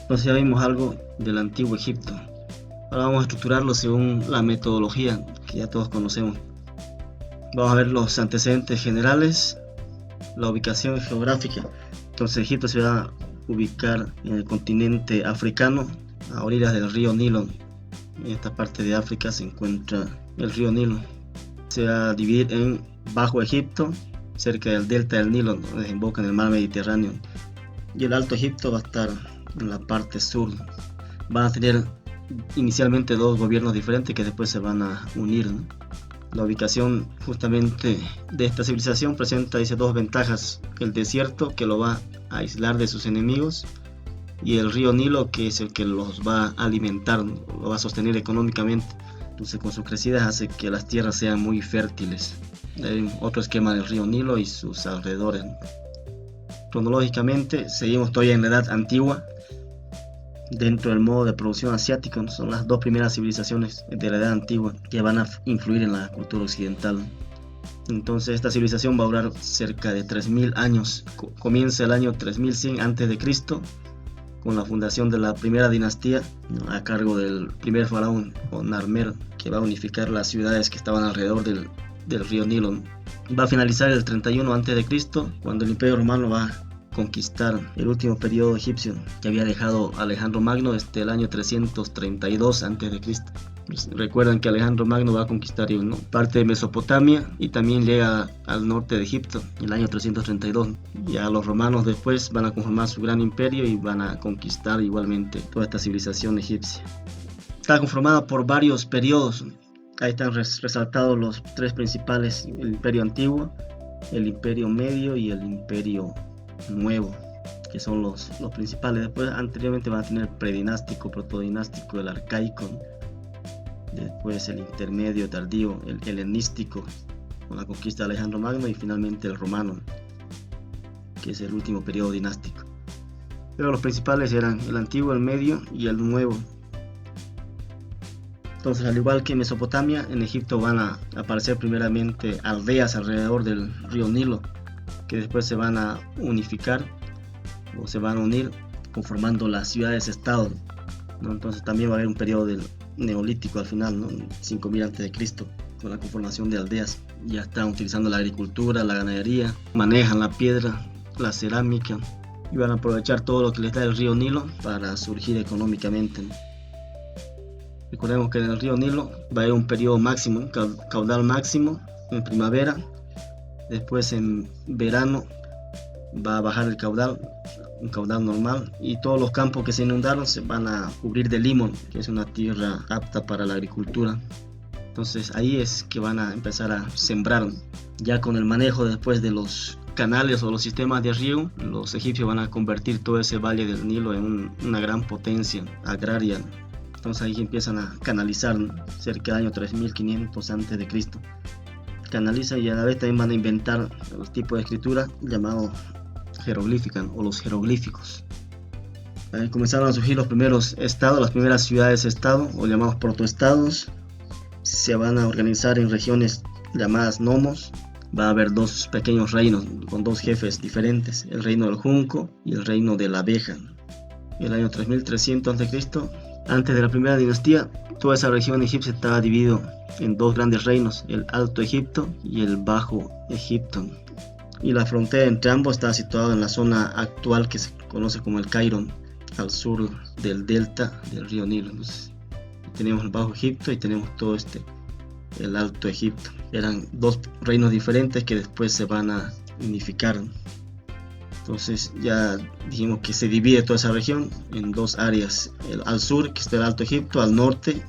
Entonces ya vimos algo del antiguo Egipto. Ahora vamos a estructurarlo según la metodología que ya todos conocemos. Vamos a ver los antecedentes generales, la ubicación geográfica. Entonces Egipto se va a ubicar en el continente africano, a orillas del río Nilo. En esta parte de África se encuentra el río Nilo. Se va a dividir en Bajo Egipto, cerca del delta del Nilo, donde desemboca en el mar Mediterráneo. Y el Alto Egipto va a estar en la parte sur. Van a tener inicialmente dos gobiernos diferentes que después se van a unir, ¿no? La ubicación justamente de esta civilización presenta, dice, dos ventajas: el desierto, que lo va a aislar de sus enemigos, y el río Nilo, que es el que los va a alimentar, ¿no? Lo va a sostener económicamente. Entonces con sus crecidas hace que las tierras sean muy fértiles. Hay otro esquema del río Nilo y sus alrededores, ¿no? Cronológicamente seguimos todavía en la Edad Antigua. Dentro del modo de producción asiático, ¿no? Son las dos primeras civilizaciones de la Edad Antigua que van a influir en la cultura occidental. Entonces esta civilización va a durar cerca de 3000 años. Comienza el año 3100 a.C. con la fundación de la primera dinastía, ¿no?, a cargo del primer faraón, o Narmer, que va a unificar las ciudades que estaban alrededor del río Nilo, ¿no? Va a finalizar el 31 a.C., cuando el Imperio Romano va a conquistar el último periodo egipcio que había dejado Alejandro Magno desde el año 332 a.C. Recuerdan que Alejandro Magno va a conquistar, ¿no?, parte de Mesopotamia y también llega al norte de Egipto en el año 332. Ya los romanos después van a conformar su gran imperio y van a conquistar igualmente toda esta civilización egipcia. Está conformada por varios periodos. Ahí están resaltados los tres principales: el Imperio Antiguo, el Imperio Medio y el Imperio Nuevo, que son los principales. Después, anteriormente, van a tener predinástico, protodinástico, el arcaico, después el intermedio tardío, el helenístico, con la conquista de Alejandro Magno, y finalmente el romano, que es el último periodo dinástico. Pero los principales eran el antiguo, el medio y el nuevo. Entonces, al igual que en Mesopotamia, en Egipto van a aparecer primeramente aldeas alrededor del río Nilo, que después se van a unificar o se van a unir conformando las ciudades-estado, ¿no? Entonces también va a haber un periodo del neolítico al final, ¿no?, 5000 a.C., con la conformación de aldeas. Ya están utilizando la agricultura, la ganadería, manejan la piedra, la cerámica, y van a aprovechar todo lo que les da el río Nilo para surgir económicamente, ¿no? Recordemos que en el río Nilo va a haber un periodo máximo, caudal máximo en primavera. Después en verano va a bajar el caudal, un caudal normal, y todos los campos que se inundaron se van a cubrir de limón, que es una tierra apta para la agricultura. Entonces ahí es que van a empezar a sembrar. Ya con el manejo después de los canales o los sistemas de riego, los egipcios van a convertir todo ese valle del Nilo en una gran potencia agraria. Entonces ahí empiezan a canalizar, ¿no?, cerca del año 3500 a.C. Canalizan, y a la vez también van a inventar los tipos de escritura llamados jeroglíficas, o los jeroglíficos. Comenzaron a surgir los primeros estados, las primeras ciudades-estado, o llamados protoestados. Se van a organizar en regiones llamadas nomos. Va a haber dos pequeños reinos con dos jefes diferentes: el reino del junco y el reino de la abeja. En el año 3300 a.C., antes de la primera dinastía, toda esa región egipcia estaba dividida en dos grandes reinos: el Alto Egipto y el Bajo Egipto. Y la frontera entre ambos estaba situada en la zona actual que se conoce como el Cairo, al sur del delta del río Nilo. Entonces, tenemos el Bajo Egipto y tenemos todo el Alto Egipto. Eran dos reinos diferentes que después se van a unificar. Entonces ya dijimos que se divide toda esa región en dos áreas: al sur, que está el Alto Egipto; al norte,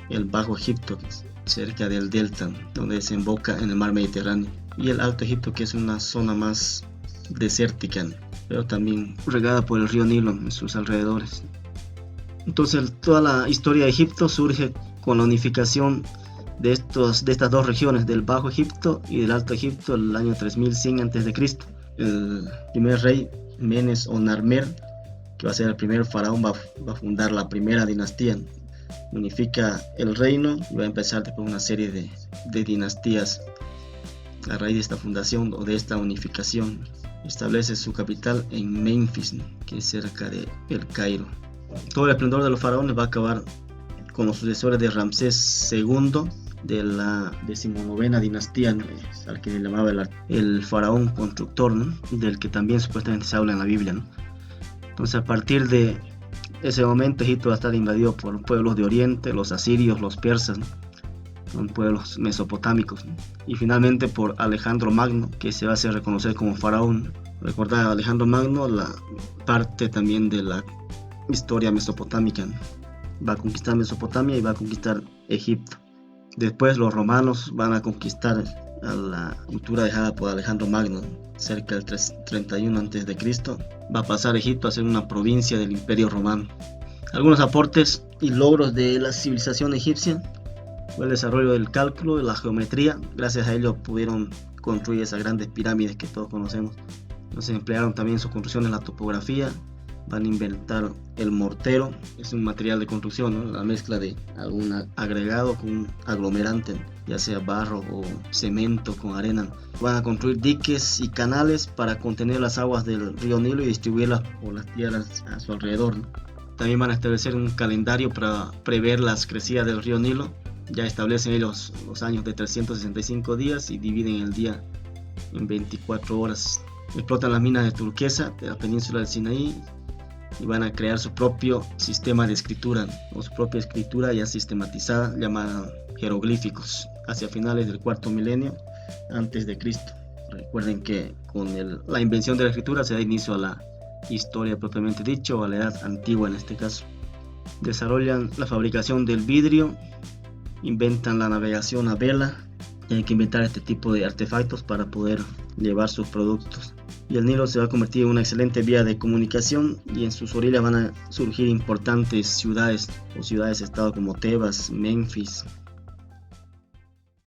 el Bajo Egipto, que es cerca del delta, donde desemboca en el mar Mediterráneo; y el Alto Egipto, que es una zona más desértica, pero también regada por el río Nilo en sus alrededores. Entonces toda la historia de Egipto surge con la unificación de estas dos regiones, del Bajo Egipto y del Alto Egipto, el año 3100 a.C. El primer rey, Menes o Narmer, que va a ser el primer faraón, va a fundar la primera dinastía. Unifica el reino y va a empezar después una serie de dinastías a raíz de esta fundación o de esta unificación. Establece su capital en Memphis, que es cerca de El Cairo. Todo el esplendor de los faraones va a acabar con los sucesores de Ramsés II de la 19ª dinastía, ¿no? Al que le llamaba el faraón constructor, ¿no? Del que también supuestamente se habla en la Biblia, ¿no? Entonces, a partir de ese momento, Egipto va a estar invadido por pueblos de Oriente, los asirios, los persas, ¿no? Son pueblos mesopotámicos, ¿no? Y finalmente por Alejandro Magno, que se va a hacer reconocer como faraón. Recordar a Alejandro Magno, la parte también de la historia mesopotámica, ¿no? Va a conquistar Mesopotamia y va a conquistar Egipto. Después los romanos van a conquistar a la cultura dejada por Alejandro Magno, cerca del 31 a.C. Va a pasar Egipto a ser una provincia del Imperio Romano. Algunos aportes y logros de la civilización egipcia fue el desarrollo del cálculo, de la geometría. Gracias a ello pudieron construir esas grandes pirámides que todos conocemos. Entonces emplearon también en su construcción la topografía. Van a inventar el mortero, es un material de construcción, ¿no? La mezcla de algún agregado con un aglomerante, ya sea barro o cemento con arena. Van a construir diques y canales para contener las aguas del río Nilo y distribuirlas por las tierras a su alrededor, ¿no? También van a establecer un calendario para prever las crecidas del río Nilo. Ya establecen ellos los años de 365 días y dividen el día en 24 horas. Explotan las minas de turquesa de la península del Sinaí y van a crear su propio sistema de escritura, o su propia escritura ya sistematizada, llamada jeroglíficos, hacia finales del cuarto milenio antes de Cristo. Recuerden que con la invención de la escritura se da inicio a la historia propiamente dicho, o a la edad antigua en este caso. Desarrollan la fabricación del vidrio, inventan la navegación a vela. Tienen que inventar este tipo de artefactos para poder llevar sus productos. Y el Nilo se va a convertir en una excelente vía de comunicación, y en sus orillas van a surgir importantes ciudades o ciudades-estado como Tebas, Memphis,